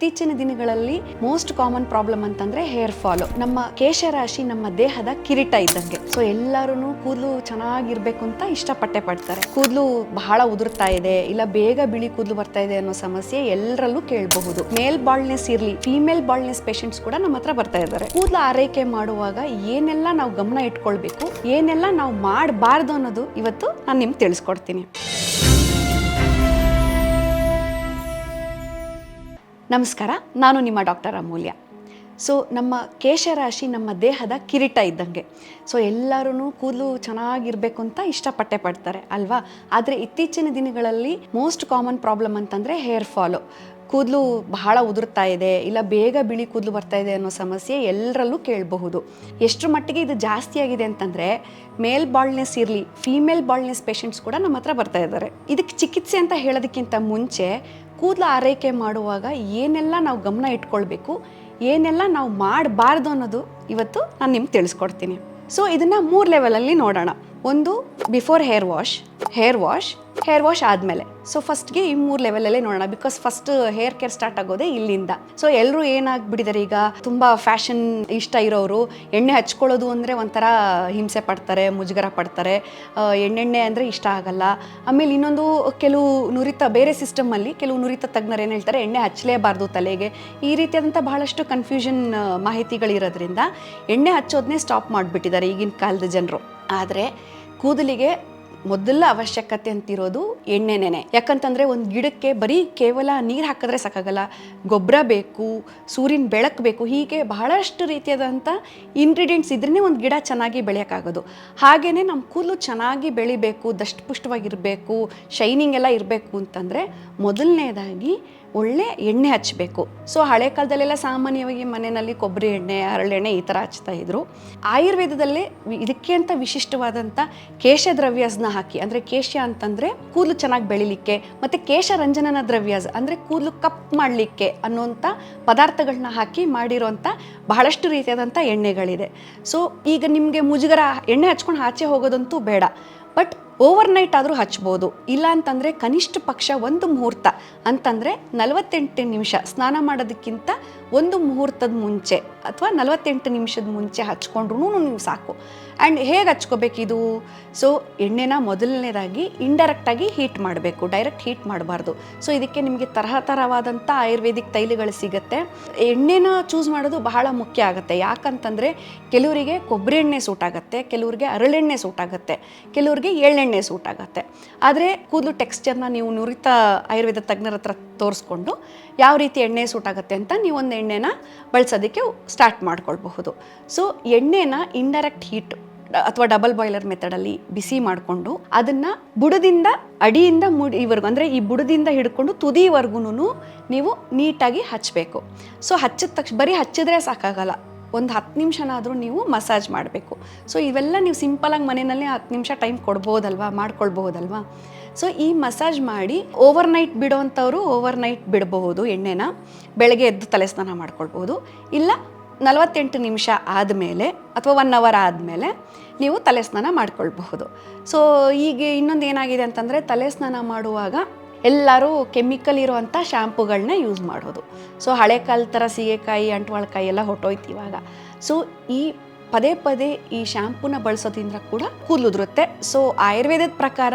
ಇತ್ತೀಚಿನ ದಿನಗಳಲ್ಲಿ most common problem ಅಂತಂದ್ರೆ ಹೇರ್ ಫಾಲ್. ನಮ್ಮ ಕೇಶರಾಶಿ ನಮ್ಮ ದೇಹದ ಕಿರೀಟ ಇದ್ದಂಗೆ. ಸೊ ಎಲ್ಲರೂ ಕೂದಲು ಚೆನ್ನಾಗಿರ್ಬೇಕು ಅಂತ ಇಷ್ಟಪಟ್ಟೆ ಪಡ್ತಾರೆ. ಕೂದಲು ಬಹಳ ಉದುರ್ತಾ ಇದೆ, ಇಲ್ಲ ಬೇಗ ಬಿಳಿ ಕೂದಲು ಬರ್ತಾ ಇದೆ ಅನ್ನೋ ಸಮಸ್ಯೆ ಎಲ್ಲರಲ್ಲೂ ಕೇಳಬಹುದು. ಮೇಲ್ ಬಾಲ್ನೆಸ್ ಇರ್ಲಿ, ಫೀಮೇಲ್ ಬಾಲ್ನೆಸ್ ಪೇಷಂಟ್ಸ್ ಕೂಡ ನಮ್ಮ ಹತ್ರ ಬರ್ತಾ ಇದ್ದಾರೆ. ಕೂದಲು ಆರೈಕೆ ಮಾಡುವಾಗ ಏನೆಲ್ಲ ನಾವು ಗಮನ ಇಟ್ಕೊಳ್ಬೇಕು, ಏನೆಲ್ಲ ನಾವು ಮಾಡಬಾರ್ದು ಅನ್ನೋದು ಇವತ್ತು ನಾನು ನಿಮ್ಗೆ ತಿಳಿಸ್ಕೊಡ್ತೀನಿ. ನಮಸ್ಕಾರ, ನಾನು ನಿಮ್ಮ ಡಾಕ್ಟರ್ ಅಮೂಲ್ಯ. ಸೊ ನಮ್ಮ ಕೇಶರಾಶಿ ನಮ್ಮ ದೇಹದ ಕಿರೀಟ ಇದ್ದಂಗೆ. ಸೊ ಎಲ್ಲರೂ ಕೂದಲು ಚೆನ್ನಾಗಿರ್ಬೇಕು ಅಂತ ಇಷ್ಟಪಟ್ಟೆ ಪಡ್ತಾರೆ ಅಲ್ವಾ. ಆದರೆ ಇತ್ತೀಚಿನ ದಿನಗಳಲ್ಲಿ ಮೋಸ್ಟ್ ಕಾಮನ್ ಪ್ರಾಬ್ಲಮ್ ಅಂತಂದರೆ ಹೇರ್ ಫಾಲು. ಕೂದಲು ಬಹಳ ಉದುರ್ತಾ ಇದೆ, ಇಲ್ಲ ಬೇಗ ಬಿಳಿ ಕೂದಲು ಬರ್ತಾ ಇದೆ ಅನ್ನೋ ಸಮಸ್ಯೆ ಎಲ್ಲರಲ್ಲೂ ಕೇಳಬಹುದು. ಎಷ್ಟರ ಮಟ್ಟಿಗೆ ಇದು ಜಾಸ್ತಿ ಆಗಿದೆ ಅಂತಂದರೆ ಮೇಲ್ ಬಾಲ್ನೆಸ್ ಇರಲಿ, ಫೀಮೇಲ್ ಬಾಲ್ನೆಸ್ ಪೇಷಂಟ್ಸ್ ಕೂಡ ನಮ್ಮ ಹತ್ರ ಬರ್ತಾ ಇದ್ದಾರೆ. ಇದಕ್ಕೆ ಚಿಕಿತ್ಸೆ ಅಂತ ಹೇಳೋದಕ್ಕಿಂತ ಮುಂಚೆ ಕೂದಲು ಆರೈಕೆ ಮಾಡುವಾಗ ಏನೆಲ್ಲ ನಾವು ಗಮನ ಇಟ್ಕೊಳ್ಬೇಕು, ಏನೆಲ್ಲ ನಾವು ಮಾಡಬಾರ್ದು ಅನ್ನೋದು ಇವತ್ತು ನಾನು ನಿಮ್ಗೆ ತಿಳಿಸ್ಕೊಡ್ತೀನಿ. ಸೊ ಇದನ್ನು 3 ಲೆವೆಲಲ್ಲಿ ನೋಡೋಣ. ಒಂದು ಬಿಫೋರ್ ಹೇರ್ ವಾಶ್ ಆದಮೇಲೆ. ಸೊ ಫಸ್ಟ್ಗೆ ಈ 3 ಲೆವೆಲಲ್ಲೇ ನೋಡೋಣ, because first hair care start ಆಗೋದೇ ಇಲ್ಲಿಂದ. ಸೊ ಎಲ್ಲರೂ ಏನಾಗ್ಬಿಟ್ಟಿದ್ದಾರೆ, ಈಗ ತುಂಬ ಫ್ಯಾಷನ್ ಇಷ್ಟ ಇರೋರು ಎಣ್ಣೆ ಹಚ್ಕೊಳ್ಳೋದು ಅಂದರೆ ಒಂಥರ ಹಿಂಸೆ ಪಡ್ತಾರೆ, ಮುಜುಗರ ಪಡ್ತಾರೆ. ಎಣ್ಣೆಣ್ಣೆ ಅಂದರೆ ಇಷ್ಟ ಆಗಲ್ಲ. ಆಮೇಲೆ ಇನ್ನೊಂದು, ಕೆಲವು ಬೇರೆ ಸಿಸ್ಟಮಲ್ಲಿ ಕೆಲವು ನುರಿತ ತಜ್ಞರು ಏನು ಹೇಳ್ತಾರೆ, ಎಣ್ಣೆ ಹಚ್ಚಲೇಬಾರ್ದು ತಲೆಗೆ. ಈ ರೀತಿಯಾದಂಥ ಬಹಳಷ್ಟು ಕನ್ಫ್ಯೂಷನ್ ಮಾಹಿತಿಗಳಿರೋದ್ರಿಂದ ಎಣ್ಣೆ ಹಚ್ಚೋದನ್ನೇ ಸ್ಟಾಪ್ ಮಾಡಿಬಿಟ್ಟಿದ್ದಾರೆ ಈಗಿನ ಕಾಲದ ಜನರು. ಆದರೆ ಕೂದಲಿಗೆ ಮೊದಲ ಅವಶ್ಯಕತೆ ಅಂತಿರೋದು ಎಣ್ಣೆನೇ. ಯಾಕಂತಂದರೆ ಒಂದು ಗಿಡಕ್ಕೆ ಬರೀ ಕೇವಲ ನೀರು ಹಾಕಿದ್ರೆ ಸಾಕಾಗಲ್ಲ, ಗೊಬ್ಬರ ಬೇಕು, ಸೂರ್ಯನ ಬೆಳಕು ಬೇಕು, ಹೀಗೆ ಬಹಳಷ್ಟು ರೀತಿಯಾದಂಥ ಇಂಗ್ರೀಡಿಯೆಂಟ್ಸ್ ಇದ್ರೇ ಒಂದು ಗಿಡ ಚೆನ್ನಾಗಿ ಬೆಳೆಯೋಕ್ಕಾಗೋದು. ಹಾಗೆಯೇ ನಮ್ಮ ಕೂದಲು ಚೆನ್ನಾಗಿ ಬೆಳಿಬೇಕು, ದಷ್ಟಪುಷ್ಟವಾಗಿರಬೇಕು, ಶೈನಿಂಗ್ ಎಲ್ಲ ಇರಬೇಕು ಅಂತಂದರೆ ಮೊದಲನೇದಾಗಿ ಒಳ್ಳೆ ಎಣ್ಣೆ ಹಚ್ಚಬೇಕು. ಸೊ ಹಳೆ ಕಾಲದಲ್ಲೆಲ್ಲ ಸಾಮಾನ್ಯವಾಗಿ ಮನೆಯಲ್ಲಿ ಕೊಬ್ಬರಿ ಎಣ್ಣೆ, ಹರಳೆಣ್ಣೆ ಈ ಥರ ಹಚ್ತಾ ಇದ್ರು. ಆಯುರ್ವೇದದಲ್ಲೇ ಇದಕ್ಕೆ ಅಂತ ವಿಶಿಷ್ಟವಾದಂಥ ಕೇಶದ್ರವ್ಯಾಸ್ನ ಹಾಕಿ, ಅಂದರೆ ಕೇಶ ಅಂತಂದರೆ ಕೂದಲು ಚೆನ್ನಾಗಿ ಬೆಳಿಲಿಕ್ಕೆ, ಮತ್ತು ಕೇಶರಂಜನನ ದ್ರವ್ಯಾಸ್ ಅಂದರೆ ಕೂದಲು ಕಪ್ ಮಾಡಲಿಕ್ಕೆ ಅನ್ನೋಂಥ ಪದಾರ್ಥಗಳನ್ನ ಹಾಕಿ ಮಾಡಿರೋಂಥ ಬಹಳಷ್ಟು ರೀತಿಯಾದಂಥ ಎಣ್ಣೆಗಳಿದೆ. ಸೊ ಈಗ ನಿಮಗೆ ಮುಜುಗರ, ಎಣ್ಣೆ ಹಚ್ಕೊಂಡು ಆಚೆ ಹೋಗೋದಂತೂ ಬೇಡ, ಬಟ್ ಓವರ್ನೈಟ್ ಆದರೂ ಹಚ್ಬೋದು. ಇಲ್ಲ ಅಂತಂದರೆ ಕನಿಷ್ಠ ಪಕ್ಷ ಒಂದು ಮುಹೂರ್ತ ಅಂತಂದರೆ 48 ನಿಮಿಷ, ಸ್ನಾನ ಮಾಡೋದಕ್ಕಿಂತ ಒಂದು ಮುಹೂರ್ತದ ಮುಂಚೆ ಅಥವಾ 48 ನಿಮಿಷದ ಮುಂಚೆ ಹಚ್ಕೊಂಡ್ರೂ ನೀವು ಸಾಕು. ಆ್ಯಂಡ್ ಹೇಗೆ ಹಚ್ಕೋಬೇಕಿದು? ಸೊ ಎಣ್ಣೆನ ಮೊದಲನೇದಾಗಿ ಇಂಡೈರೆಕ್ಟಾಗಿ ಹೀಟ್ ಮಾಡಬೇಕು, ಡೈರೆಕ್ಟ್ ಹೀಟ್ ಮಾಡಬಾರ್ದು. ಸೊ ಇದಕ್ಕೆ ನಿಮಗೆ ತರಹವಾದಂಥ ಆಯುರ್ವೇದಿಕ್ ತೈಲಗಳು ಸಿಗುತ್ತೆ. ಎಣ್ಣೆನ ಚೂಸ್ ಮಾಡೋದು ಬಹಳ ಮುಖ್ಯ ಆಗುತ್ತೆ. ಯಾಕಂತಂದರೆ ಕೆಲವರಿಗೆ ಕೊಬ್ಬರಿ ಎಣ್ಣೆ ಸೂಟ್ ಆಗುತ್ತೆ, ಕೆಲವರಿಗೆ ಹರಳೆಣ್ಣೆ ಸೂಟ್ ಆಗುತ್ತೆ, ಕೆಲವರಿಗೆ ಎಳ್ಳೆಣ್ಣೆ ಸೂಟ್ ಆಗುತ್ತೆ. ಆದರೆ ಕೂದಲು ಟೆಕ್ಸ್ಚರ್ನ ನೀವು ನುರಿತ ಆಯುರ್ವೇದ ತಜ್ಞರ ಹತ್ರ ತೋರಿಸ್ಕೊಂಡು ಯಾವ ರೀತಿ ಎಣ್ಣೆ ಸೂಟ್ ಆಗುತ್ತೆ ಅಂತ ನೀವು ಒಂದು ಎಣ್ಣೆನ ಬಳಸೋದಕ್ಕೆ ಸ್ಟಾರ್ಟ್ ಮಾಡ್ಕೊಳ್ಬಹುದು. ಸೊ ಎಣ್ಣೆನ ಇಂಡೈರೆಕ್ಟ್ ಹೀಟ್ ಅಥವಾ ಡಬಲ್ ಬಾಯ್ಲರ್ ಮೆಥಡಲ್ಲಿ ಬಿಸಿ ಮಾಡಿಕೊಂಡು ಅದನ್ನು ಬುಡದಿಂದ ಅಡಿಯಿಂದ ಮುಡಿವರೆಗೂ, ಅಂದರೆ ಈ ಬುಡದಿಂದ ಹಿಡ್ಕೊಂಡು ತುದಿವರೆಗೂ ನೀವು ನೀಟಾಗಿ ಹಚ್ಚಬೇಕು. ಸೊ ಹಚ್ಚಿದ ತಕ್ಷಣ ಬರೀ ಹಚ್ಚಿದ್ರೆ ಸಾಕಾಗಲ್ಲ, ಒಂದು 10 ನಿಮಿಷನಾದರೂ ನೀವು ಮಸಾಜ್ ಮಾಡಬೇಕು. ಸೊ ಇವೆಲ್ಲ ನೀವು ಸಿಂಪಲಾಗಿ ಮನೆಯಲ್ಲಿ 10 ನಿಮಿಷ ಟೈಮ್ ಮಾಡ್ಕೊಳ್ಬಹುದಲ್ವಾ. ಸೊ ಈ ಮಸಾಜ್ ಮಾಡಿ ಓವರ್ನೈಟ್ ಬಿಡೋವಂಥವ್ರು ಓವರ್ನೈಟ್ ಬಿಡಬಹುದು ಎಣ್ಣೆನ. ಬೆಳಗ್ಗೆ ಎದ್ದು ತಲೆ ಸ್ನಾನ ಮಾಡ್ಕೊಳ್ಬೋದು, ಇಲ್ಲ 48 ನಿಮಿಷ ಆದಮೇಲೆ ಅಥವಾ 1 ಅವರ್ ಆದಮೇಲೆ ನೀವು ತಲೆ ಸ್ನಾನ ಮಾಡ್ಕೊಳ್ಬಹುದು. ಸೊ ಈಗ ಇನ್ನೊಂದು ಏನಾಗಿದೆ ಅಂತಂದರೆ, ತಲೆ ಸ್ನಾನ ಮಾಡುವಾಗ ಎಲ್ಲರೂ ಕೆಮಿಕಲ್ ಇರುವಂಥ ಶ್ಯಾಂಪುಗಳನ್ನ ಯೂಸ್ ಮಾಡೋದು. ಸೊ ಹಳೆ ಕಾಲದ ಥರ ಸೀಗೆಕಾಯಿ, ಅಂಟ್ವಾಳಕಾಯಿ ಎಲ್ಲ ಹೊಟ್ಟೋಯ್ತು ಇವಾಗ. ಸೊ ಈ ಪದೇ ಈ ಶ್ಯಾಂಪೂನ ಬಳಸೋದ್ರಿಂದ ಕೂಡ ಕೂದಲು ಉದುರುತ್ತೆ. ಸೊ ಆಯುರ್ವೇದದ ಪ್ರಕಾರ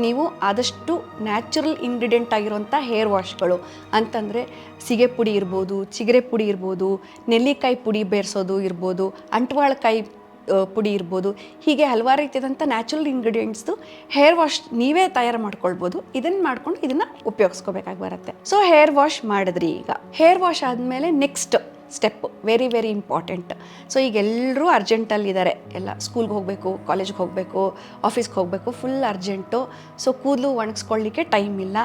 ನೀವು ಆದಷ್ಟು ನ್ಯಾಚುರಲ್ ಇಂಗ್ರೀಡಿಯೆಂಟ್ ಆಗಿರುವಂಥ ಹೇರ್ ವಾಶ್ಗಳು ಅಂತಂದರೆ ಸೀಗೆ ಪುಡಿ ಇರ್ಬೋದು, ಚಿಗರೆ ಪುಡಿ ಇರ್ಬೋದು, ನೆಲ್ಲಿಕಾಯಿ ಪುಡಿ ಬೇರಿಸೋದು ಇರ್ಬೋದು, ಅಂಟ್ವಾಳಕಾಯಿ ಪುಡಿ ಇರ್ಬೋದು, ಹೀಗೆ ಹಲವಾರು ರೀತಿಯಾದಂಥ ನ್ಯಾಚುರಲ್ ಇಂಗ್ರೀಡಿಯೆಂಟ್ಸ್ದು ಹೇರ್ ವಾಶ್ ನೀವೇ ತಯಾರು ಮಾಡ್ಕೊಳ್ಬೋದು. ಇದನ್ನು ಮಾಡ್ಕೊಂಡು ಇದನ್ನು ಉಪಯೋಗಿಸ್ಕೋಬೇಕಾಗಿ ಬರುತ್ತೆ. ಸೊ ಹೇರ್ ವಾಶ್ ಮಾಡಿದ್ರಿ. ಈಗ ಹೇರ್ ವಾಶ್ ಆದಮೇಲೆ next step very important. So ಈಗ ಎಲ್ಲರೂ ಅರ್ಜೆಂಟಲ್ಲಿದ್ದಾರೆ, ಎಲ್ಲ ಸ್ಕೂಲ್ಗೆ ಹೋಗಬೇಕು, ಕಾಲೇಜ್ಗೆ ಹೋಗಬೇಕು, ಆಫೀಸ್ಗೆ ಹೋಗಬೇಕು, ಫುಲ್ ಅರ್ಜೆಂಟು. ಸೊ ಕೂದಲು ಒಣಗಿಸ್ಕೊಳ್ಳಿಕ್ಕೆ ಟೈಮ್ ಇಲ್ಲ.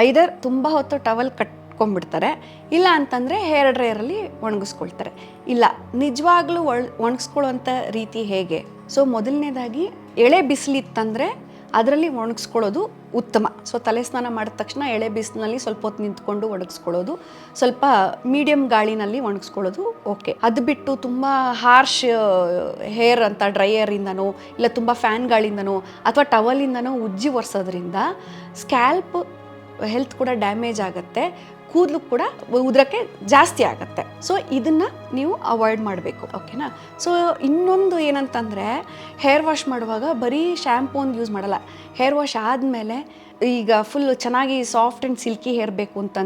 ಐದರ್ ತುಂಬ ಹೊತ್ತು ಟವಲ್ ಕಟ್ಕೊಂಡ್ಬಿಡ್ತಾರೆ, ಇಲ್ಲ ಅಂತಂದರೆ ಹೇರ್ ಡ್ರೈಯರಲ್ಲಿ ಒಣಗಿಸ್ಕೊಳ್ತಾರೆ. ಇಲ್ಲ ನಿಜವಾಗ್ಲೂ ಒಣಗಿಸ್ಕೊಳ್ಳೋವಂಥ ರೀತಿ ಹೇಗೆ? ಸೊ ಮೊದಲನೇದಾಗಿ ಎಳೆ ಬಿಸಿಲಿತ್ತಂದರೆ ಅದರಲ್ಲಿ ಒಣಗಿಸ್ಕೊಳ್ಳೋದು ಉತ್ತಮ. ಸೊ ತಲೆ ಸ್ನಾನ ಮಾಡಿದ ತಕ್ಷಣ ಎಳೆ ಬಿಸಿಲಿನಲ್ಲಿ ಸ್ವಲ್ಪ ಹೊತ್ತು ನಿಂತ್ಕೊಂಡು ಒಣಗಿಸ್ಕೊಳ್ಳೋದು, ಸ್ವಲ್ಪ ಮೀಡಿಯಮ್ ಗಾಳಿನಲ್ಲಿ ಒಣಗಿಸ್ಕೊಳ್ಳೋದು ಓಕೆ. ಅದು ಬಿಟ್ಟು ತುಂಬ ಹಾರ್ಶ್ ಹೇರ್ ಅಂತ ಡ್ರೈಯರಿಂದನೋ ಇಲ್ಲ ತುಂಬ ಫ್ಯಾನ್ ಗಾಳಿಂದನೋ ಅಥವಾ ಟವಲಿಂದನೋ ಉಜ್ಜಿ ಒರೆಸೋದ್ರಿಂದ ಸ್ಕ್ಯಾಲ್ಪ್ ಹೆಲ್ತ್ ಕೂಡ ಡ್ಯಾಮೇಜ್ ಆಗುತ್ತೆ, ಕೂದಲು ಕೂಡ ಉದ್ರಕ್ಕೆ ಜಾಸ್ತಿ ಆಗುತ್ತೆ. ಸೊ ಇದನ್ನು ನೀವು ಅವಾಯ್ಡ್ ಮಾಡಬೇಕು, ಓಕೆನಾ. ಸೊ ಇನ್ನೊಂದು ಏನಂತಂದರೆ, ಹೇರ್ ವಾಶ್ ಮಾಡುವಾಗ ಬರೀ ಶ್ಯಾಂಪು ಒಂದು ಯೂಸ್ ಮಾಡಲ್ಲ. ಹೇರ್ ವಾಶ್ ಆದಮೇಲೆ ಈಗ ಫುಲ್ ಚೆನ್ನಾಗಿ ಸಾಫ್ಟ್ ಆ್ಯಂಡ್ ಸಿಲ್ಕಿ ಹೇರ್ ಬೇಕು ಅಂತ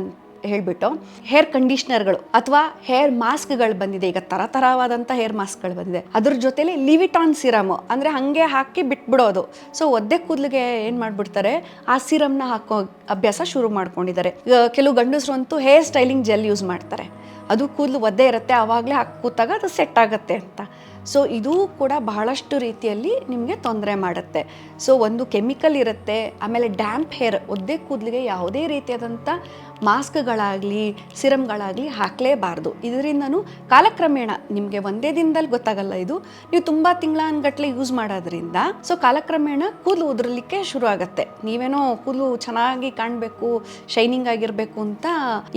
ಹೇಳಿಬಿಟ್ಟು ಹೇರ್ ಕಂಡೀಷ್ನರ್ಗಳು ಅಥವಾ ಹೇರ್ ಮಾಸ್ಕ್ಗಳು ಬಂದಿದೆ. ಈಗ ಥರವಾದಂಥ ಹೇರ್ ಮಾಸ್ಕ್ಗಳು ಬಂದಿದೆ. ಅದ್ರ ಜೊತೆಲಿ ಲಿವಿಟಾನ್ ಸಿರಮ್ ಅಂದರೆ ಹಾಗೆ ಹಾಕಿ ಬಿಟ್ಬಿಡೋದು. ಸೊ ಒದ್ದೆ ಕೂದಲಿಗೆ ಏನು ಮಾಡಿಬಿಡ್ತಾರೆ, ಆ ಸಿರಮ್ನ ಹಾಕೋ ಅಭ್ಯಾಸ ಶುರು ಮಾಡ್ಕೊಂಡಿದ್ದಾರೆ. ಕೆಲವು ಗಂಡಸರು ಅಂತೂ ಹೇರ್ ಸ್ಟೈಲಿಂಗ್ ಜೆಲ್ ಯೂಸ್ ಮಾಡ್ತಾರೆ. ಅದು ಕೂದಲು ಒದ್ದೆ ಇರುತ್ತೆ, ಆವಾಗಲೇ ಹಾಕಿ ಕೂತಾಗ ಅದು ಸೆಟ್ ಆಗುತ್ತೆ ಅಂತ. ಸೊ ಇದು ಕೂಡ ಬಹಳಷ್ಟು ರೀತಿಯಲ್ಲಿ ನಿಮಗೆ ತೊಂದರೆ ಮಾಡುತ್ತೆ. ಸೊ ಒಂದು ಕೆಮಿಕಲ್ ಇರುತ್ತೆ, ಆಮೇಲೆ ಡ್ಯಾಂಪ್ ಹೇರ್, ಒದ್ದೆ ಕೂದಲಿಗೆ ಯಾವುದೇ ರೀತಿಯಾದಂಥ ಮಾಸ್ಕ್ಗಳಾಗಲಿ ಸಿರಮ್ಗಳಾಗಲಿ ಹಾಕಲೇಬಾರ್ದು. ಇದರಿಂದನೂ ಕಾಲಕ್ರಮೇಣ ನಿಮಗೆ ಒಂದೇ ದಿನದಲ್ಲಿ ಗೊತ್ತಾಗಲ್ಲ, ಇದು ನೀವು ತುಂಬ ತಿಂಗಳಾನ್ಗಟ್ಲೆ ಯೂಸ್ ಮಾಡೋದ್ರಿಂದ ಸೊ ಕಾಲಕ್ರಮೇಣ ಕೂದಲು ಉದುರಲಿಕ್ಕೆ ಶುರು ಆಗುತ್ತೆ. ನೀವೇನೋ ಕೂದಲು ಚೆನ್ನಾಗಿ ಕಾಣಬೇಕು, ಶೈನಿಂಗ್ ಆಗಿರಬೇಕು ಅಂತ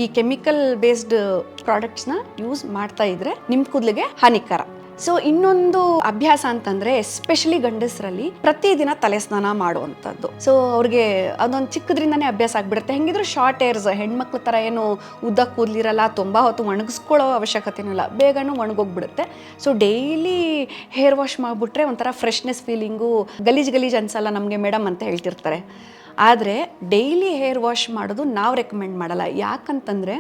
ಈ ಕೆಮಿಕಲ್ ಬೇಸ್ಡ್ ಪ್ರಾಡಕ್ಟ್ಸ್ನ ಯೂಸ್ ಮಾಡ್ತಾ ಇದ್ರೆ ನಿಮ್ಮ ಕೂದಲಿಗೆ ಹಾನಿಕರ. ಸೊ ಇನ್ನೊಂದು ಅಭ್ಯಾಸ ಅಂತಂದ್ರೆ, ಎಸ್ಪೆಷಲಿ ಗಂಡಸರಲ್ಲಿ ಪ್ರತಿದಿನ ತಲೆ ಸ್ನಾನ ಮಾಡುವಂಥದ್ದು. ಸೊ ಅವ್ರಿಗೆ ಅದೊಂದು ಚಿಕ್ಕದ್ರಿಂದನೇ ಅಭ್ಯಾಸ ಆಗ್ಬಿಡುತ್ತೆ. ಹೆಂಗಿದ್ರು ಶಾರ್ಟ್ ಹೇರ್ಸ್, ಹೆಣ್ಮಕ್ಳ ಥರ ಏನು ಉದ್ದ ಕೂದಲಿರಲ್ಲ, ತುಂಬ ಹೊತ್ತು ಒಣಗಿಸ್ಕೊಳ್ಳೋ ಅವಶ್ಯಕತೆನೂ ಇಲ್ಲ, ಬೇಗನೂ ಒಣಗೋಗ್ಬಿಡುತ್ತೆ. ಸೊ ಡೈಲಿ ಹೇರ್ ವಾಶ್ ಮಾಡಿಬಿಟ್ರೆ ಒಂಥರ ಫ್ರೆಶ್ನೆಸ್ ಫೀಲಿಂಗು, ಗಲೀಜು ಅನ್ಸಲ್ಲ ನಮಗೆ ಮೇಡಮ್ ಅಂತ ಹೇಳ್ತಿರ್ತಾರೆ. ಆದರೆ ಡೈಲಿ ಹೇರ್ ವಾಶ್ ಮಾಡೋದು ನಾವು ರೆಕಮೆಂಡ್ ಮಾಡಲ್ಲ. ಯಾಕಂತಂದರೆ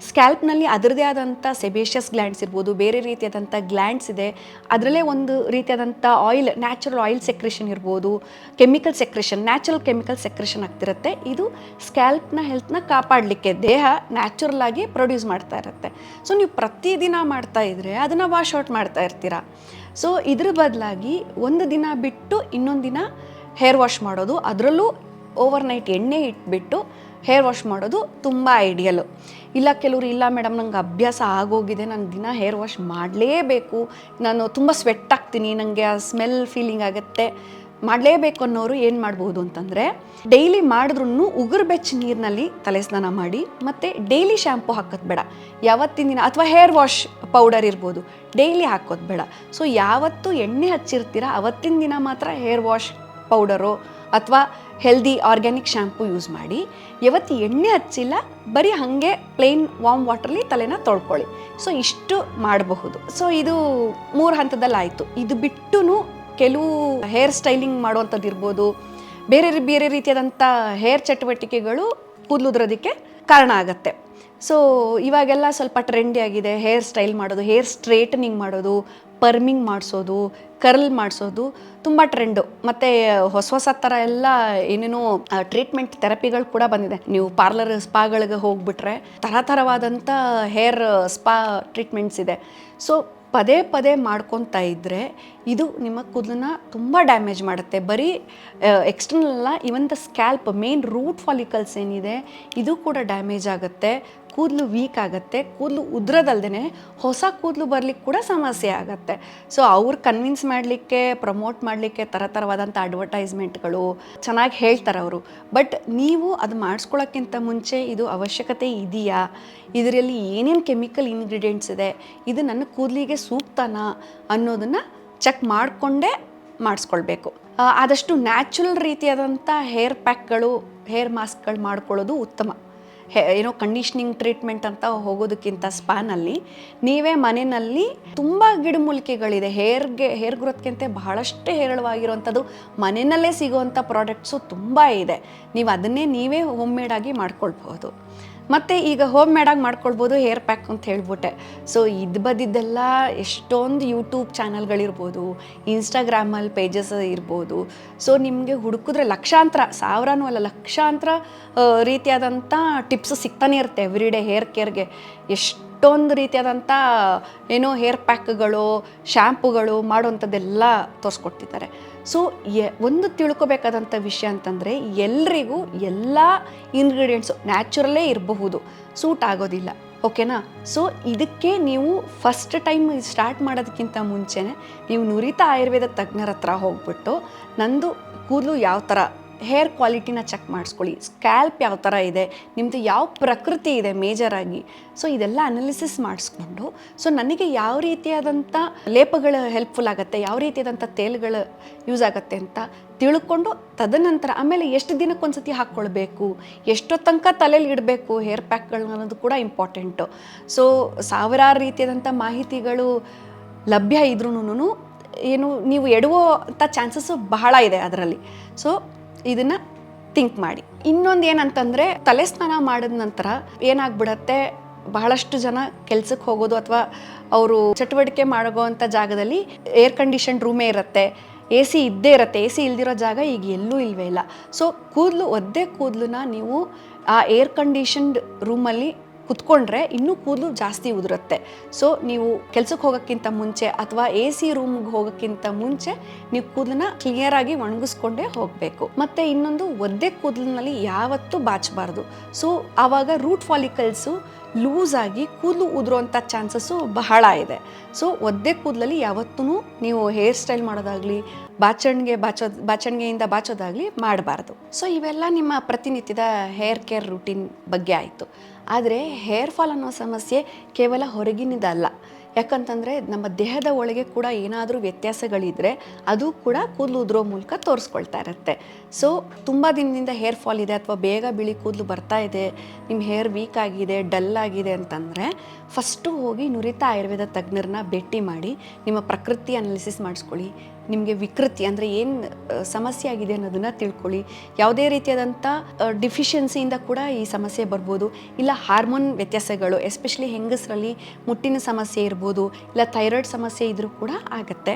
ಸ್ಕ್ಯಾಲ್ಪ್ನಲ್ಲಿ ಅದರದೇ ಆದಂಥ ಸೆಬೇಷಿಯಸ್ ಗ್ಲ್ಯಾಂಡ್ಸ್ ಇರ್ಬೋದು, ಬೇರೆ ರೀತಿಯಾದಂಥ ಗ್ಲ್ಯಾಂಡ್ಸ್ ಇದೆ. ಅದರಲ್ಲೇ ಒಂದು ರೀತಿಯಾದಂಥ ಆಯಿಲ್, ನ್ಯಾಚುರಲ್ ಆಯಿಲ್ ಸೆಕ್ರೇಷನ್ ಇರ್ಬೋದು, chemical secretion, natural chemical secretion ಆಗ್ತಿರುತ್ತೆ. ಇದು ಸ್ಕ್ಯಾಲ್ಪ್ನ ಹೆಲ್ತ್ನ ಕಾಪಾಡಲಿಕ್ಕೆ ದೇಹ ನ್ಯಾಚುರಲ್ ಆಗಿ ಪ್ರೊಡ್ಯೂಸ್ ಮಾಡ್ತಾ ಇರುತ್ತೆ. ಸೊ ನೀವು ಪ್ರತಿದಿನ ಮಾಡ್ತಾ ಇದ್ರೆ ಅದನ್ನು ವಾಶ್ ಔಟ್ ಮಾಡ್ತಾ ಇರ್ತೀರಾ. ಸೊ ಇದ್ರ ಬದಲಾಗಿ ಒಂದು ದಿನ ಬಿಟ್ಟು ಇನ್ನೊಂದು ದಿನ ಹೇರ್ ವಾಶ್ ಮಾಡೋದು, ಅದರಲ್ಲೂ ಓವರ್ನೈಟ್ ಎಣ್ಣೆ ಇಟ್ಬಿಟ್ಟು ಹೇರ್ ವಾಶ್ ಮಾಡೋದು ತುಂಬ ಐಡಿಯಲ್ಲು. ಇಲ್ಲ ಕೆಲವರು, ಇಲ್ಲ ಮೇಡಮ್ ನಂಗೆ ಅಭ್ಯಾಸ ಆಗೋಗಿದೆ, ನಾನು ದಿನ ಹೇರ್ ವಾಶ್ ಮಾಡಲೇಬೇಕು, ನಾನು ತುಂಬ ಸ್ವೆಟ್ ಆಗ್ತೀನಿ, ನನಗೆ ಆ ಸ್ಮೆಲ್ ಫೀಲಿಂಗ್ ಆಗುತ್ತೆ, ಮಾಡಲೇಬೇಕು ಅನ್ನೋರು ಏನು ಮಾಡ್ಬೋದು ಅಂತಂದರೆ, ಡೈಲಿ ಮಾಡಿದ್ರೂ ಉಗುರು ಬೆಚ್ಚ ನೀರಿನಲ್ಲಿ ತಲೆ ಸ್ನಾನ ಮಾಡಿ, ಮತ್ತು ಡೈಲಿ ಶ್ಯಾಂಪು ಹಾಕೋದು ಬೇಡ. ಯಾವತ್ತಿನ ದಿನ ಅಥವಾ ಹೇರ್ ವಾಶ್ ಪೌಡರ್ ಇರ್ಬೋದು, ಡೈಲಿ ಹಾಕೋದು ಬೇಡ. ಸೊ ಯಾವತ್ತು ಎಣ್ಣೆ ಹಚ್ಚಿರ್ತೀರ ಅವತ್ತಿನ ದಿನ ಮಾತ್ರ ಹೇರ್ ವಾಶ್ ಪೌಡರು ಅಥವಾ ಹೆಲ್ದಿ ಆರ್ಗ್ಯಾನಿಕ್ ಶ್ಯಾಂಪು ಯೂಸ್ ಮಾಡಿ. ಯಾವತ್ತು ಎಣ್ಣೆ ಹಚ್ಚಿಲ್ಲ, ಬರೀ ಹಾಗೆ ಪ್ಲೇನ್ ವಾರ್ಮ್ ವಾಟರ್ಲಿ ತಲೆನ ತೊಳ್ಕೊಳ್ಳಿ. ಸೊ ಇಷ್ಟು ಮಾಡಬಹುದು. ಸೊ ಇದು 3 ಹಂತದಲ್ಲಿ ಆಯಿತು. ಇದು ಬಿಟ್ಟು ಕೆಲವು ಹೇರ್ ಸ್ಟೈಲಿಂಗ್ ಮಾಡುವಂಥದ್ದು ಇರ್ಬೋದು, ಬೇರೆ ರೀತಿಯಾದಂಥ ಹೇರ್ ಚಟುವಟಿಕೆಗಳು ಕೂದಲುದ್ರೋದಕ್ಕೆ ಕಾರಣ ಆಗುತ್ತೆ. ಸೊ ಇವಾಗೆಲ್ಲ ಸ್ವಲ್ಪ ಟ್ರೆಂಡಿ ಆಗಿದೆ ಹೇರ್ ಸ್ಟೈಲ್ ಮಾಡೋದು, ಹೇರ್ ಸ್ಟ್ರೇಟನಿಂಗ್ ಮಾಡೋದು, ಪರ್ಮಿಂಗ್ ಮಾಡಿಸೋದು, ಕರ್ಲ್ ಮಾಡಿಸೋದು ತುಂಬ ಟ್ರೆಂಡು. ಮತ್ತು ಹೊಸ ಥರ ಎಲ್ಲ ಏನೇನೋ ಟ್ರೀಟ್ಮೆಂಟ್ ಥೆರಪಿಗಳು ಕೂಡ ಬಂದಿದೆ. ನೀವು ಪಾರ್ಲರ್ ಸ್ಪಾಗಳಿಗೆ ಹೋಗ್ಬಿಟ್ರೆ ಥರವಾದಂಥ ಹೇರ್ ಸ್ಪಾ ಟ್ರೀಟ್ಮೆಂಟ್ಸ್ ಇದೆ. ಸೊ ಪದೇ ಮಾಡ್ಕೊತಾ ಇದ್ದರೆ ಇದು ನಿಮ್ಮ ಕೂದಲನ್ನ ತುಂಬ ಡ್ಯಾಮೇಜ್ ಮಾಡುತ್ತೆ. ಬರೀ ಎಕ್ಸ್ಟರ್ನಲ್ ಅಲ್ಲ, even the scalp, main root follicles ಏನಿದೆ ಇದು ಕೂಡ ಡ್ಯಾಮೇಜ್ ಆಗುತ್ತೆ, ಕೂದಲು ವೀಕ್ ಆಗುತ್ತೆ, ಕೂದಲು ಉದ್ರದಲ್ದೇ ಹೊಸ ಕೂದಲು ಬರ್ಲಿಕ್ಕೆ ಕೂಡ ಸಮಸ್ಯೆ ಆಗುತ್ತೆ. ಸೊ ಅವ್ರು ಕನ್ವಿನ್ಸ್ ಮಾಡಲಿಕ್ಕೆ, ಪ್ರಮೋಟ್ ಮಾಡಲಿಕ್ಕೆ ಥರವಾದಂಥ ಅಡ್ವರ್ಟೈಸ್ಮೆಂಟ್ಗಳು ಚೆನ್ನಾಗಿ ಹೇಳ್ತಾರೆ ಅವರು. ಬಟ್ ನೀವು ಅದು ಮಾಡಿಸ್ಕೊಳ್ಳೋಕ್ಕಿಂತ ಮುಂಚೆ ಇದು ಅವಶ್ಯಕತೆ ಇದೆಯಾ, ಇದರಲ್ಲಿ ಏನೇನು ಕೆಮಿಕಲ್ ಇಂಗ್ರೀಡಿಯೆಂಟ್ಸ್ ಇದೆ, ಇದು ನನ್ನ ಕೂದಲಿಗೆ ಸೂಕ್ತನಾ ಅನ್ನೋದನ್ನು ಚೆಕ್ ಮಾಡಿಕೊಂಡೇ ಮಾಡಿಸ್ಕೊಳ್ಬೇಕು. ಆದಷ್ಟು ನ್ಯಾಚುರಲ್ ರೀತಿಯಾದಂಥ ಹೇರ್ ಪ್ಯಾಕ್ಗಳು, ಹೇರ್ ಮಾಸ್ಕ್ಗಳು ಮಾಡ್ಕೊಳ್ಳೋದು ಉತ್ತಮ. ಏನೋ ಕಂಡೀಷ್ನಿಂಗ್ ಟ್ರೀಟ್ಮೆಂಟ್ ಅಂತ ಹೋಗೋದಕ್ಕಿಂತ ಸ್ಪಾನಲ್ಲಿ ನೀವೇ ಮನೆಯಲ್ಲಿ ತುಂಬ ಗಿಡಮೂಲಿಕೆಗಳಿದೆ. ಹೇರ್ ಗ್ರೋತ್ಗಿಂತ ಬಹಳಷ್ಟು ಹೇರಳವಾಗಿರುವಂಥದ್ದು ಮನೆಯಲ್ಲೇ ಸಿಗುವಂಥ ಪ್ರಾಡಕ್ಟ್ಸು ತುಂಬ ಇದೆ. ನೀವು ಅದನ್ನೇ ನೀವೇ ಹೋಮ್ ಮೇಡಾಗಿ ಮಾಡ್ಕೊಳ್ಬೋದು. ಮತ್ತು ಈಗ ಹೋಮ್ ಮೇಡಾಗಿ ಮಾಡ್ಕೊಳ್ಬೋದು ಹೇರ್ ಪ್ಯಾಕ್ ಅಂತ ಹೇಳ್ಬಿಟ್ಟೆ. ಸೊ ಇದು ಬದಿದ್ದೆಲ್ಲ ಎಷ್ಟೊಂದು ಯೂಟ್ಯೂಬ್ ಚಾನಲ್ಗಳಿರ್ಬೋದು, ಇನ್ಸ್ಟಾಗ್ರಾಮಲ್ಲಿ ಪೇಜಸ್ ಇರ್ಬೋದು. ಸೊ ನಿಮಗೆ ಹುಡುಕಿದ್ರೆ ಲಕ್ಷಾಂತರ, ಸಾವಿರನೂ ಅಲ್ಲ ಲಕ್ಷಾಂತರ ರೀತಿಯಾದಂಥ ಟಿಪ್ಸ್ ಸಿಗ್ತಾನೆ ಇರುತ್ತೆ ಎವ್ರಿಡೇ ಹೇರ್ ಕೇರ್ಗೆ. ಎಷ್ಟೊಂದು ರೀತಿಯಾದಂಥ ಏನೋ ಹೇರ್ ಪ್ಯಾಕ್ಗಳು, ಶ್ಯಾಂಪುಗಳು ಮಾಡೋವಂಥದ್ದೆಲ್ಲ ತೋರಿಸ್ಕೊಡ್ತಿದ್ದಾರೆ. ಸೊ ಒಂದು ತಿಳ್ಕೊಬೇಕಾದಂಥ ವಿಷಯ ಅಂತಂದರೆ, ಎಲ್ರಿಗೂ ಎಲ್ಲ ಇಂಗ್ರೀಡಿಯೆಂಟ್ಸು ನ್ಯಾಚುರಲ್ಲೇ ಇರಬಹುದು, ಸೂಟ್ ಆಗೋದಿಲ್ಲ, ಓಕೆನಾ. ಸೊ ಇದಕ್ಕೆ ನೀವು ಫಸ್ಟ್ ಟೈಮ್ ಸ್ಟಾರ್ಟ್ ಮಾಡೋದಕ್ಕಿಂತ ಮುಂಚೆನೇ ನೀವು ನುರಿತ ಆಯುರ್ವೇದ ತಜ್ಞರ ಹತ್ರ ಹೋಗ್ಬಿಟ್ಟು, ನಂದು ಕೂದಲು ಯಾವ ಥರ ಹೇರ್ ಕ್ವಾಲಿಟಿನ ಚೆಕ್ ಮಾಡಿಸ್ಕೊಳ್ಳಿ. ಸ್ಕ್ಯಾಲ್ಪ್ ಯಾವ ಥರ ಇದೆ, ನಿಮ್ಮದು ಯಾವ ಪ್ರಕೃತಿ ಇದೆ ಮೇಜರಾಗಿ. ಸೊ ಇದೆಲ್ಲ ಅನಾಲಿಸಿಸ್ ಮಾಡಿಸ್ಕೊಂಡು ಸೊ ನನಗೆ ಯಾವ ರೀತಿಯಾದಂಥ ಲೇಪಗಳು ಹೆಲ್ಪ್ಫುಲ್ ಆಗುತ್ತೆ, ಯಾವ ರೀತಿಯಾದಂಥ ತೇಲುಗಳು ಯೂಸ್ ಆಗುತ್ತೆ ಅಂತ ತಿಳ್ಕೊಂಡು ತದನಂತರ ಆಮೇಲೆ ಎಷ್ಟು ದಿನಕ್ಕೊಂದ್ಸತಿ ಹಾಕ್ಕೊಳ್ಬೇಕು, ಎಷ್ಟೋ ತನಕ ತಲೆಯಲ್ಲಿ ಇಡಬೇಕು ಹೇರ್ ಪ್ಯಾಕ್ಗಳನ್ನ ಅನ್ನೋದು ಕೂಡ ಇಂಪಾರ್ಟೆಂಟು. ಸೊ ಸಾವಿರಾರು ರೀತಿಯಾದಂಥ ಮಾಹಿತಿಗಳು ಲಭ್ಯ ಇದ್ರೂ ಏನು ನೀವು ಎಡುವಂಥ ಚಾನ್ಸಸ್ಸು ಬಹಳ ಇದೆ ಅದರಲ್ಲಿ. ಸೊ ಇದನ್ನು ಥಿಂಕ್ ಮಾಡಿ. ಇನ್ನೊಂದು ಏನಂತಂದರೆ ತಲೆ ಸ್ನಾನ ಮಾಡಿದ ನಂತರ ಏನಾಗ್ಬಿಡತ್ತೆ, ಬಹಳಷ್ಟು ಜನ ಕೆಲ್ಸಕ್ಕೆ ಹೋಗೋದು ಅಥವಾ ಅವರು ಚಟುವಟಿಕೆ ಮಾಡೋವಂಥ ಜಾಗದಲ್ಲಿ ಏರ್ ಕಂಡೀಷನ್ ರೂಮೇ ಇರುತ್ತೆ, ಎ ಸಿ ಇದ್ದೇ ಇರುತ್ತೆ. ಎ ಸಿ ಇಲ್ದಿರೋ ಜಾಗ ಈಗ ಎಲ್ಲೂ ಇಲ್ವೇ ಇಲ್ಲ. ಸೊ ಒದ್ದೆ ಕೂದಲನ್ನ ನೀವು ಆ ಏರ್ ಕಂಡೀಷನ್ಡ್ ರೂಮಲ್ಲಿ ಕುತ್ಕೊಂಡ್ರೆ ಇನ್ನೂ ಕೂದಲು ಜಾಸ್ತಿ ಉದುರುತ್ತೆ. ಸೊ ನೀವು ಕೆಲ್ಸಕ್ಕೆ ಹೋಗೋಕ್ಕಿಂತ ಮುಂಚೆ ಅಥವಾ ಎ ಸಿ ರೂಮ್ಗೆ ಹೋಗೋಕ್ಕಿಂತ ಮುಂಚೆ ನೀವು ಕೂದಲನ್ನ ಕ್ಲಿಯರಾಗಿ ಒಣಗಿಸ್ಕೊಂಡೇ ಹೋಗಬೇಕು. ಮತ್ತು ಇನ್ನೊಂದು ಒದ್ದೆ ಕೂದಲಿನಲ್ಲಿ ಯಾವತ್ತೂ ಬಾಚಬಾರ್ದು. ಸೊ ಆವಾಗ ರೂಟ್ ಫಾಲಿಕಲ್ಸು ಲೂಸ್ ಆಗಿ ಕೂದಲು ಉದುರುವಂಥ ಚಾನ್ಸಸ್ಸು ಬಹಳ ಇದೆ. ಸೊ ಒದ್ದೆ ಕೂದಲಲ್ಲಿ ಯಾವತ್ತೂ ನೀವು ಹೇರ್ ಸ್ಟೈಲ್ ಮಾಡೋದಾಗಲಿ ಬಾಚಣಿಗೆಯಿಂದ ಬಾಚೋದಾಗಲಿ ಮಾಡಬಾರ್ದು. ಸೊ ಇವೆಲ್ಲ ನಿಮ್ಮ ಪ್ರತಿನಿತ್ಯದ ಹೇರ್ ಕೇರ್ ರೂಟೀನ್ ಬಗ್ಗೆ ಆಯಿತು. ಆದರೆ ಹೇರ್ ಫಾಲ್ ಅನ್ನೋ ಸಮಸ್ಯೆ ಕೇವಲ ಹೊರಗಿನದಲ್ಲ. ಯಾಕಂತಂದರೆ ನಮ್ಮ ದೇಹದ ಒಳಗೆ ಕೂಡ ಏನಾದರೂ ವ್ಯತ್ಯಾಸಗಳಿದ್ದರೆ ಅದು ಕೂಡ ಕೂದಲು ಉದುರೋ ಮೂಲಕ ತೋರಿಸ್ಕೊಳ್ತಾ ಇರುತ್ತೆ. ಸೊ ತುಂಬ ದಿನದಿಂದ ಹೇರ್ ಫಾಲ್ ಇದೆ ಅಥವಾ ಬೇಗ ಬಿಳಿ ಕೂದಲು ಬರ್ತಾ ಇದೆ, ನಿಮ್ಮ ಹೇರ್ ವೀಕ್ ಆಗಿದೆ, ಡಲ್ ಆಗಿದೆ ಅಂತಂದರೆ ಫಸ್ಟು ಹೋಗಿ ನುರಿತ ಆಯುರ್ವೇದ ತಜ್ಞರನ್ನ ಭೇಟಿ ಮಾಡಿ ನಿಮ್ಮ ಪ್ರಕೃತಿ ಅನಾಲಿಸಿಸ್ ಮಾಡಿಸ್ಕೊಳ್ಳಿ. ನಿಮಗೆ ವಿಕೃತಿ ಅಂದರೆ ಏನು ಸಮಸ್ಯೆ ಆಗಿದೆ ಅನ್ನೋದನ್ನು ತಿಳ್ಕೊಳ್ಳಿ. ಯಾವುದೇ ರೀತಿಯಾದಂಥ ಡಿಫಿಷಿಯನ್ಸಿಯಿಂದ ಕೂಡ ಈ ಸಮಸ್ಯೆ ಬರ್ಬೋದು. ಇಲ್ಲ ಹಾರ್ಮೋನ್ ವ್ಯತ್ಯಾಸಗಳು, ಎಸ್ಪೆಷಲಿ ಹೆಂಗಸರಲ್ಲಿ ಮುಟ್ಟಿನ ಸಮಸ್ಯೆ ಇರ್ಬೋದು, ಇಲ್ಲ ಥೈರಾಯ್ಡ್ ಸಮಸ್ಯೆ ಇದ್ರೂ ಕೂಡ ಆಗುತ್ತೆ.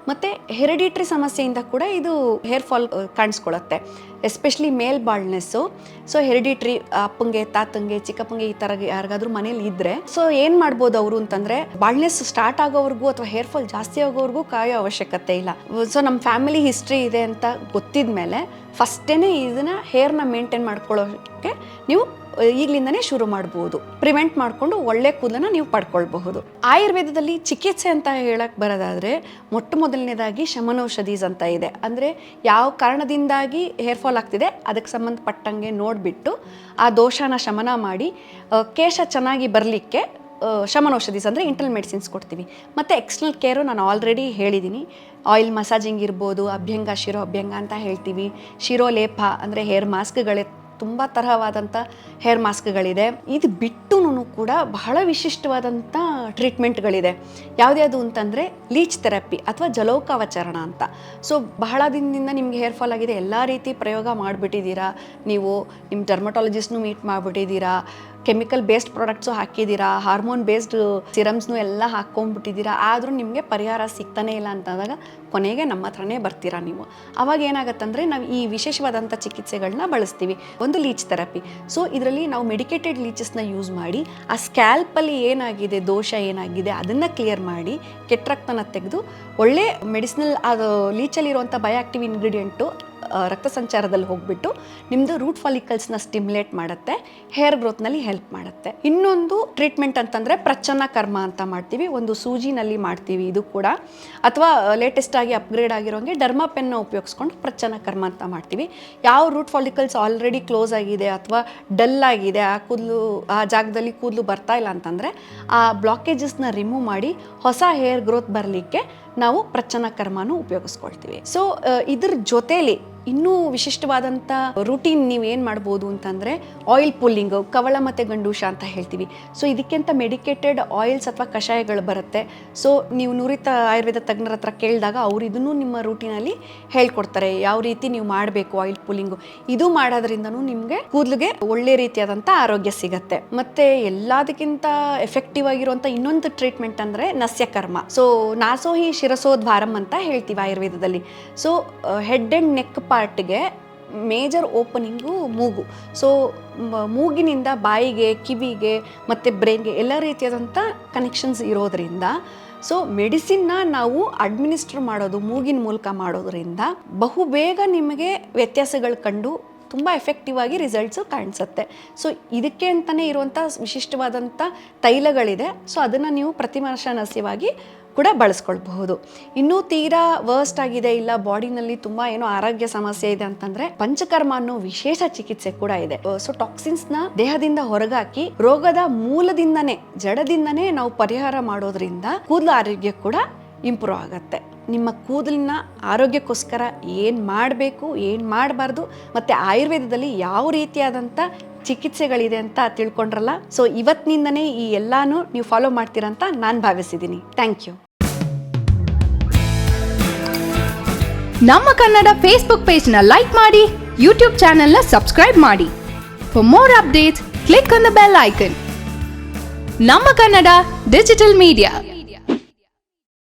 ಮತ್ತು ಹೆರಿಡಿಟ್ರಿ ಸಮಸ್ಯೆಯಿಂದ ಕೂಡ ಇದು ಹೇರ್ ಫಾಲ್ ಕಾಣಿಸ್ಕೊಳ್ಳುತ್ತೆ, especially male baldness. So hereditary ಅಪ್ಪಂಗೆ, ತಾತಂಗೆ, ಚಿಕ್ಕಪ್ಪಂಗೆ ಈ ಥರ ಯಾರಿಗಾದ್ರೂ ಮನೇಲಿ ಇದ್ದರೆ ಸೊ ಏನು ಮಾಡ್ಬೋದು ಅವರು ಅಂತಂದರೆ, ಬಾಲ್ಡ್ನೆಸ್ ಸ್ಟಾರ್ಟ್ ಆಗೋವರೆಗೂ ಅಥವಾ ಹೇರ್ ಫಾಲ್ ಜಾಸ್ತಿ ಆಗೋವರೆಗೂ ಕಾಯೋ ಅವಶ್ಯಕತೆ ಇಲ್ಲ. ಸೊ ನಮ್ಮ ಫ್ಯಾಮಿಲಿ ಹಿಸ್ಟ್ರಿ ಇದೆ ಅಂತ ಗೊತ್ತಿದ ಮೇಲೆ ಫಸ್ಟೇ ಇದನ್ನು ಹೇರ್ನ ಮೇಂಟೈನ್ ಮಾಡ್ಕೊಳ್ಳೋಕ್ಕೆ ನೀವು ಈಗಲಿಂದನೇ ಶುರು ಮಾಡ್ಬೋದು. ಪ್ರಿವೆಂಟ್ ಮಾಡಿಕೊಂಡು ಒಳ್ಳೆ ಕೂದಲನ್ನು ನೀವು ಪಡ್ಕೊಳ್ಬಹುದು. ಆಯುರ್ವೇದದಲ್ಲಿ ಚಿಕಿತ್ಸೆ ಅಂತ ಹೇಳಕ್ಕೆ ಬರೋದಾದರೆ ಮೊದಲನೇದಾಗಿ ಶಮನೌಷಧೀಸ್ ಅಂತ ಇದೆ. ಅಂದರೆ ಯಾವ ಕಾರಣದಿಂದಾಗಿ ಹೇರ್ ಫಾಲ್ ಆಗ್ತಿದೆ ಅದಕ್ಕೆ ಸಂಬಂಧಪಟ್ಟಂಗೆ ನೋಡಿಬಿಟ್ಟು ಆ ದೋಷನ ಶಮನ ಮಾಡಿ ಕೇಶ ಚೆನ್ನಾಗಿ ಬರಲಿಕ್ಕೆ ಶಮನೌಷಧೀಸ್ ಅಂದರೆ ಇಂಟರ್ನಲ್ ಮೆಡಿಸಿನ್ಸ್ ಕೊಡ್ತೀವಿ. ಮತ್ತು ಎಕ್ಸ್ಟರ್ನಲ್ ಕೇರು ನಾನು ಆಲ್ರೆಡಿ ಹೇಳಿದ್ದೀನಿ. ಆಯಿಲ್ ಮಸಾಜಿಂಗ್ ಇರ್ಬೋದು, ಅಭ್ಯಂಗ, ಶಿರೋ ಅಭ್ಯಂಗ ಅಂತ ಹೇಳ್ತೀವಿ. ಶಿರೋಲೇಪ ಅಂದರೆ ಹೇರ್ ಮಾಸ್ಕ್ಗಳೇ ತುಂಬ ತರಹವಾದಂಥ ಹೇರ್ ಮಾಸ್ಕ್ಗಳಿದೆ. ಇದು ಬಿಟ್ಟು ಕೂಡ ಬಹಳ ವಿಶಿಷ್ಟವಾದಂಥ ಟ್ರೀಟ್ಮೆಂಟ್ಗಳಿದೆ. ಯಾವುದ್ಯಾವುದು ಅಂತಂದರೆ ಲೀಚ್ ಥೆರಪಿ ಅಥವಾ ಜಲೌಕಾವಚರಣ ಅಂತ. ಸೊ ಬಹಳ ದಿನದಿಂದ ನಿಮ್ಗೆ ಹೇರ್ ಫಾಲ್ ಆಗಿದೆ, ಎಲ್ಲ ರೀತಿ ಪ್ರಯೋಗ ಮಾಡಿಬಿಟ್ಟಿದ್ದೀರಾ, ನೀವು ನಿಮ್ಮ ಡರ್ಮಟಾಲಜಿಸ್ಟ್ನು ಮೀಟ್ ಮಾಡಿಬಿಟ್ಟಿದ್ದೀರಾ, ಕೆಮಿಕಲ್ ಬೇಸ್ಡ್ ಪ್ರಾಡಕ್ಟ್ಸು ಹಾಕಿದ್ದೀರಾ, ಹಾರ್ಮೋನ್ ಬೇಸ್ಡ್ ಸಿರಮ್ಸ್ನು ಎಲ್ಲ ಹಾಕ್ಕೊಂಡ್ಬಿಟ್ಟಿದ್ದೀರಾ, ಆದರೂ ನಿಮಗೆ ಪರಿಹಾರ ಸಿಗ್ತಾನೆ ಇಲ್ಲ ಅಂತಂದಾಗ ಕೊನೆಗೆ ನಮ್ಮ ಹತ್ರನೇ ಬರ್ತೀರಾ ನೀವು. ಆವಾಗ ಏನಾಗುತ್ತಂದರೆ ನಾವು ಈ ವಿಶೇಷವಾದಂಥ ಚಿಕಿತ್ಸೆಗಳನ್ನ ಬಳಸ್ತೀವಿ. ಒಂದು ಲೀಚ್ ಥೆರಪಿ. ಸೊ ಇದರಲ್ಲಿ ನಾವು ಮೆಡಿಕೇಟೆಡ್ ಲೀಚಸ್ನ ಯೂಸ್ ಮಾಡಿ ಆ ಸ್ಕ್ಯಾಲ್ಪಲ್ಲಿ ಏನಾಗಿದೆ, ದೋಷ ಏನಾಗಿದೆ ಅದನ್ನು ಕ್ಲಿಯರ್ ಮಾಡಿ ಕೆಟ್ಟ ರಕ್ತನ ತೆಗೆದು ಒಳ್ಳೆ ಮೆಡಿಸಿನಲ್ ಅದು ಲೀಚಲ್ಲಿರುವಂಥ ಬಯೋಆಕ್ಟಿವ್ ಇಂಗ್ರೀಡಿಯೆಂಟು ರಕ್ತ ಸಂಚಾರದಲ್ಲಿ ಹೋಗ್ಬಿಟ್ಟು ನಿಮ್ಮದು ರೂಟ್ ಫಾಲಿಕಲ್ಸ್ನ ಸ್ಟಿಮ್ಯುಲೇಟ್ ಮಾಡುತ್ತೆ, ಹೇರ್ ಗ್ರೋತ್ನಲ್ಲಿ ಹೆಲ್ಪ್ ಮಾಡುತ್ತೆ. ಇನ್ನೊಂದು ಟ್ರೀಟ್ಮೆಂಟ್ ಅಂತಂದರೆ ಪ್ರಚ್ಛನ್ನ ಕರ್ಮ ಅಂತ ಮಾಡ್ತೀವಿ, ಒಂದು ಸೂಜಿನಲ್ಲಿ ಮಾಡ್ತೀವಿ ಇದು ಕೂಡ. ಅಥವಾ ಲೇಟೆಸ್ಟ್ ಆಗಿ ಅಪ್ಗ್ರೇಡ್ ಆಗಿರೋಂಗೆ ಡರ್ಮಾ ಪೆನ್ನ ಉಪಯೋಗಿಸ್ಕೊಂಡು ಪ್ರಚ್ಛನ್ನ ಕರ್ಮ ಅಂತ ಮಾಡ್ತೀವಿ. ಯಾವ ರೂಟ್ ಫಾಲಿಕಲ್ಸ್ ಆಲ್ರೆಡಿ ಕ್ಲೋಸ್ ಆಗಿದೆ ಅಥವಾ ಡಲ್ ಆಗಿದೆ, ಆ ಜಾಗದಲ್ಲಿ ಕೂದಲು ಬರ್ತಾ ಇಲ್ಲ ಅಂತಂದರೆ ಆ ಬ್ಲಾಕೇಜಸ್ನ ರಿಮೂವ್ ಮಾಡಿ ಹೊಸ ಹೇರ್ ಗ್ರೋತ್ ಬರಲಿಕ್ಕೆ ನಾವು ಪ್ರಚ್ಛನ್ನ ಕರ್ಮನೂ ಉಪಯೋಗಿಸ್ಕೊಳ್ತೀವಿ. ಸೊ ಇದ್ರ ಜೊತೆಲಿ ಇನ್ನೂ ವಿಶಿಷ್ಟವಾದಂಥ ರೂಟೀನ್ ನೀವು ಏನು ಮಾಡ್ಬೋದು ಅಂತಂದರೆ ಆಯಿಲ್ ಪುಲ್ಲಿಂಗು, ಕವಳ ಮತ್ತು ಗಂಡೂಷ ಅಂತ ಹೇಳ್ತೀವಿ. ಸೊ ಇದಕ್ಕಿಂತ ಮೆಡಿಕೇಟೆಡ್ ಆಯಿಲ್ಸ್ ಅಥವಾ ಕಷಾಯಗಳು ಬರುತ್ತೆ. ಸೊ ನೀವು ನುರಿತ ಆಯುರ್ವೇದ ತಜ್ಞರ ಹತ್ರ ಕೇಳಿದಾಗ ಅವರು ಇದನ್ನು ನಿಮ್ಮ ರೂಟೀನಲ್ಲಿ ಹೇಳ್ಕೊಡ್ತಾರೆ, ಯಾವ ರೀತಿ ನೀವು ಮಾಡಬೇಕು ಆಯಿಲ್ ಪುಲ್ಲಿಂಗು. ಇದು ಮಾಡೋದ್ರಿಂದನೂ ನಿಮಗೆ ಕೂದಲಿಗೆ ಒಳ್ಳೆ ರೀತಿಯಾದಂಥ ಆರೋಗ್ಯ ಸಿಗತ್ತೆ. ಮತ್ತು ಎಲ್ಲದಕ್ಕಿಂತ ಎಫೆಕ್ಟಿವ್ ಆಗಿರುವಂಥ ಇನ್ನೊಂದು ಟ್ರೀಟ್ಮೆಂಟ್ ಅಂದರೆ ನಸ್ಯಕರ್ಮ. ಸೊ ನಾಸೋಹಿ ಶಿರಸೋದ್ವಾರಂ ಅಂತ ಹೇಳ್ತೀವಿ ಆಯುರ್ವೇದದಲ್ಲಿ. ಸೊ ಹೆಡ್ ಆ್ಯಂಡ್ ನೆಕ್ ಪಾರ್ಟ್ಗೆ ಮೇಜರ್ ಓಪನಿಂಗು ಮೂಗು. ಸೊ ಮೂಗಿನಿಂದ ಬಾಯಿಗೆ, ಕಿವಿಗೆ ಮತ್ತು ಬ್ರೈನ್ಗೆ ಎಲ್ಲ ರೀತಿಯಾದಂಥ ಕನೆಕ್ಷನ್ಸ್ ಇರೋದರಿಂದ ಸೊ ಮೆಡಿಸಿನ್ನ ನಾವು ಅಡ್ಮಿನಿಸ್ಟ್ರ್ ಮಾಡೋದು ಮೂಗಿನ ಮೂಲಕ ಮಾಡೋದ್ರಿಂದ ಬಹುಬೇಗ ನಿಮಗೆ ವ್ಯತ್ಯಾಸಗಳು ಕಂಡು ತುಂಬ ಎಫೆಕ್ಟಿವ್ ಆಗಿ ರಿಸಲ್ಟ್ಸು ಕಾಣಿಸುತ್ತೆ. ಸೊ ಇದಕ್ಕೆ ಅಂತಲೇ ಇರುವಂಥ ವಿಶಿಷ್ಟವಾದಂಥ ತೈಲಗಳಿದೆ. ಸೊ ಅದನ್ನು ನೀವು ಪ್ರತಿಮಾನಸ್ಯವಾಗಿ ಕೂಡ ಬಳಸ್ಕೊಳ್ಬಹುದು. ಇನ್ನೂ ತೀರಾ ವರ್ಸ್ಟ್ ಆಗಿದೆ, ಇಲ್ಲ ಬಾಡಿನಲ್ಲಿ ತುಂಬಾ ಏನೋ ಆರೋಗ್ಯ ಸಮಸ್ಯೆ ಇದೆ ಅಂತಂದ್ರೆ ಪಂಚಕರ್ಮ ಅನ್ನೋ ವಿಶೇಷ ಚಿಕಿತ್ಸೆ ಕೂಡ ಇದೆ. ಸೊ ಟಾಕ್ಸಿನ್ಸ್ ನ ದೇಹದಿಂದ ಹೊರಗಾಕಿ ರೋಗದ ಮೂಲದಿಂದನೇ, ಜಡದಿಂದನೇ ನಾವು ಪರಿಹಾರ ಮಾಡೋದ್ರಿಂದ ಕೂದಲು ಆರೋಗ್ಯ ಕೂಡ ಇಂಪ್ರೂವ್ ಆಗುತ್ತೆ. ನಿಮ್ಮ ಕೂದಲಿನ ಆರೋಗ್ಯಕ್ಕೋಸ್ಕರ ಏನು ಮಾಡಬೇಕು, ಏನು ಮಾಡಬಾರ್ದು, ಮತ್ತು ಆಯುರ್ವೇದದಲ್ಲಿ ಯಾವ ರೀತಿಯಾದಂಥ ಚಿಕಿತ್ಸೆಗಳಿದೆ ಅಂತ ತಿಳ್ಕೊಂಡ್ರಲ್ಲ. ಸೊ ಇವತ್ತಿನಿಂದನೇ ಈ ಎಲ್ಲಾನು ನೀವು ಫಾಲೋ ಮಾಡ್ತೀರಂತ ನಾನು ಭಾವಿಸಿದ್ದೀನಿ. Thank you. ನಮ್ಮ ಕನ್ನಡ ಫೇಸ್ಬುಕ್ ಪೇಜ್ನ ಲೈಕ್ ಮಾಡಿ, ಯೂಟ್ಯೂಬ್ ಚಾನೆಲ್ನ ಸಬ್ಸ್ಕ್ರೈಬ್ ಮಾಡಿ. For more updates click on the bell icon. ನಮ್ಮ ಕನ್ನಡ ಡಿಜಿಟಲ್ ಮೀಡಿಯಾ.